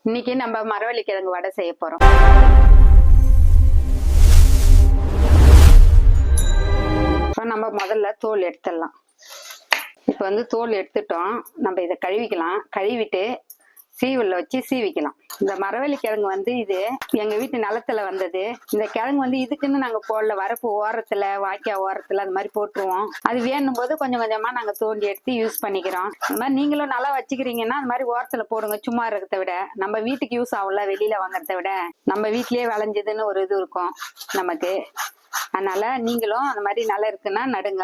இன்னைக்கு நம்ம மரவள்ளி கிழங்கு வடை செய்ய போறோம். இப்போ நம்ம முதல்ல தோல் எடுத்துடலாம். இப்போ தோல் எடுத்துட்டோம். நம்ம இதை கழுவிக்கலாம். கழுவிட்டு சீவல்ல வச்சு சீவிக்கலாம். இந்த மரவள்ளி கிழங்கு இது எங்க வீட்டு நிலத்துல வந்தது. இந்த கிழங்கு இதுக்குன்னு நாங்க போடல. வரப்பு ஓரத்துல, வாய்க்கா ஓரத்துல அந்த மாதிரி போட்டுருவோம். அது வேணும் போது கொஞ்சம் கொஞ்சமா நாங்க தோண்டி எடுத்து யூஸ் பண்ணிக்கிறோம். அந்த மாதிரி நீங்களும் நல்லா வச்சுக்கிறீங்கன்னா அந்த மாதிரி ஓரத்துல போடுங்க. சும்மா இருக்கிறத விட நம்ம வீட்டுக்கு யூஸ் ஆகும்ல, வெளியில வாங்குறத விட நம்ம வீட்லயே விளைஞ்சதுன்னு ஒரு இது இருக்கும் நமக்கு. அதனால நீங்களும் அந்த மாதிரி நல்லா இருக்குன்னா நடுங்க,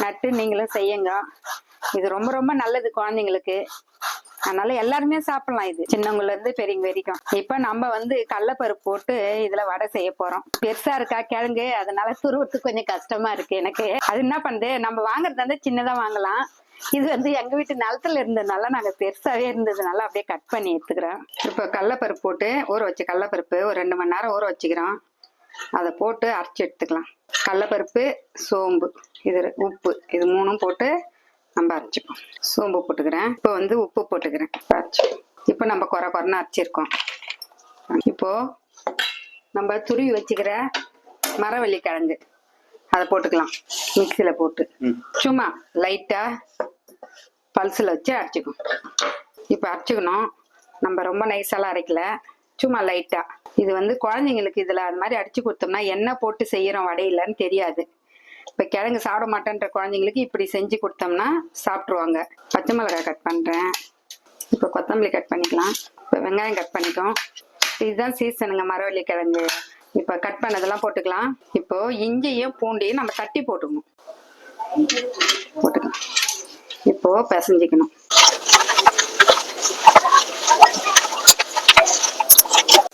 நட்டு நீங்களும் செய்யுங்க. இது ரொம்ப ரொம்ப நல்லது குழந்தைங்களுக்கு. அதனால எல்லாருமே சாப்பிடலாம். இது சின்னவங்கல இருந்து பெரியவங்க வரைக்கும். இப்ப நம்ம கடலைப்பருப்பு போட்டு இதுல வடை செய்ய போறோம். பெருசா இருக்கா கிழங்கு, அதனால துருவத்துக்கு கொஞ்சம் கஷ்டமா இருக்கு எனக்கு. அது என்ன பண்ணுது, நம்ம வாங்குறது சின்னதா வாங்கலாம். இது எங்க வீட்டு நிலத்துல இருந்ததுனால நாங்க பெருசாவே இருந்ததுனால அப்படியே கட் பண்ணி எடுத்துக்கிறோம். இப்ப கடலைப்பருப்பு போட்டு ஊற வச்ச கடலைப்பருப்பு ஒரு 2 மணி நேரம் ஊற வச்சுக்கிறோம். அதை போட்டு அரைச்சி எடுத்துக்கலாம். கடலைப்பருப்பு, சோம்பு, இது உப்பு, இது 3ம் போட்டு நம்ம அரைச்சிப்போம். சோம்பு போட்டுக்கிறேன். இப்போ உப்பு போட்டுக்கிறேன். இப்போ நம்ம குறைன்னு அரைச்சிருக்கோம். இப்போ நம்ம துருவி வச்சுக்கிற மரவள்ளி கிழங்கு அதை போட்டுக்கலாம். மிக்சியில போட்டு சும்மா லைட்டா பல்சில் வச்சு அரைச்சிக்கணும். இப்போ அரைச்சிக்கணும். நம்ம ரொம்ப நைஸாலாம் அரைக்கல, சும்மா லைட்டா. இது குழந்தைங்களுக்கு இதுல அது மாதிரி அடிச்சு கொடுத்தோம்னா என்ன போட்டு செய்யறோம் வடையிலன்னு தெரியாது. இப்ப கிழங்கு சாப்பிட மாட்டேன்ற குழந்தைங்களுக்கு இப்படி செஞ்சு கொடுத்தோம்னா சாப்பிட்ருவாங்க. பச்சை மிளகாய் கட் பண்றேன். இப்ப கொத்தமல்லி கட் பண்ணிக்கலாம். இப்ப வெங்காயம் கட் பண்ணிக்கோம். இதுதான் சீசனுங்க மரவள்ளி கிழங்கு. இப்ப கட் பண்ணதெல்லாம் போட்டுக்கலாம். இப்போ இஞ்சியும் பூண்டையும் நம்ம தட்டி போட்டுக்கணும். இப்போ பிசைஞ்சிக்கணும்.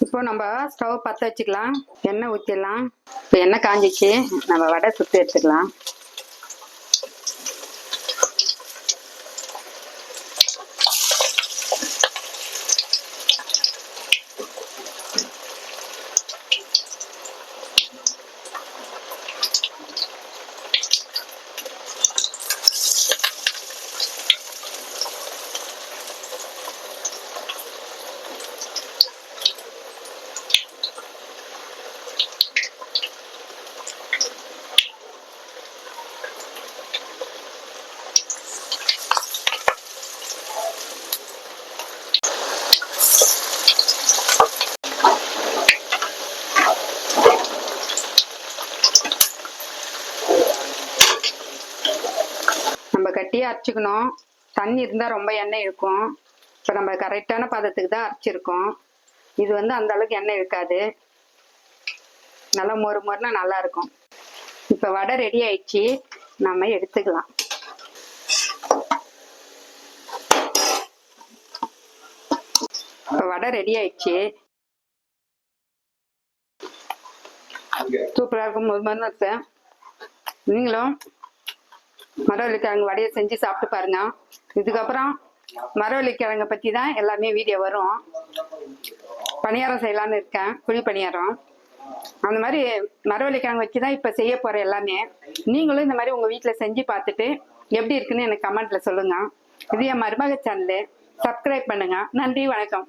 இப்போ நம்ம ஸ்டவ் பற்ற வச்சுக்கலாம். எண்ணெய் ஊற்றிடலாம். இப்போ எண்ணெய் காஞ்சிச்சு. நம்ம வடை சுற்றி எடுத்துக்கலாம். நம்ம கட்டியா அரைச்சிக்கணும். தண்ணி இருந்தா ரொம்ப எண்ணெய் இழுக்கும். இப்ப நம்ம கரெக்டான பதத்துக்கு தான் அரைச்சிருக்கோம். இது அந்த அளவுக்கு எண்ணெய் இழுக்காது. நல்லா மொறு மொறுனா நல்லா இருக்கும். இப்ப வடை ரெடி ஆயிடுச்சு. நம்ம எடுத்துக்கலாம். இப்ப வடை ரெடி ஆயிடுச்சு. சூப்பரா இருக்கும். மொறு மொறுன்னு இருக்கு. நீங்களும் மரவள்ளி கிழங்கு வடையை செஞ்சு சாப்பிட்டு பாருங்க. இதுக்கப்புறம் மரவள்ளி கிழங்கை பத்தி தான் எல்லாமே வீடியோ வரும். பணியாரம் செய்யலான்னு இருக்கேன், குழி பணியாரம். அந்த மாதிரி மரவள்ளி கிழங்கு வச்சுதான் இப்ப செய்ய போறேன் எல்லாமே. நீங்களும் இந்த மாதிரி உங்க வீட்டுல செஞ்சு பார்த்துட்டு எப்படி இருக்குன்னு எனக்கு கமெண்ட்ல சொல்லுங்க. இது என் மருமக சேனலு. சப்ஸ்கிரைப் பண்ணுங்க. நன்றி, வணக்கம்.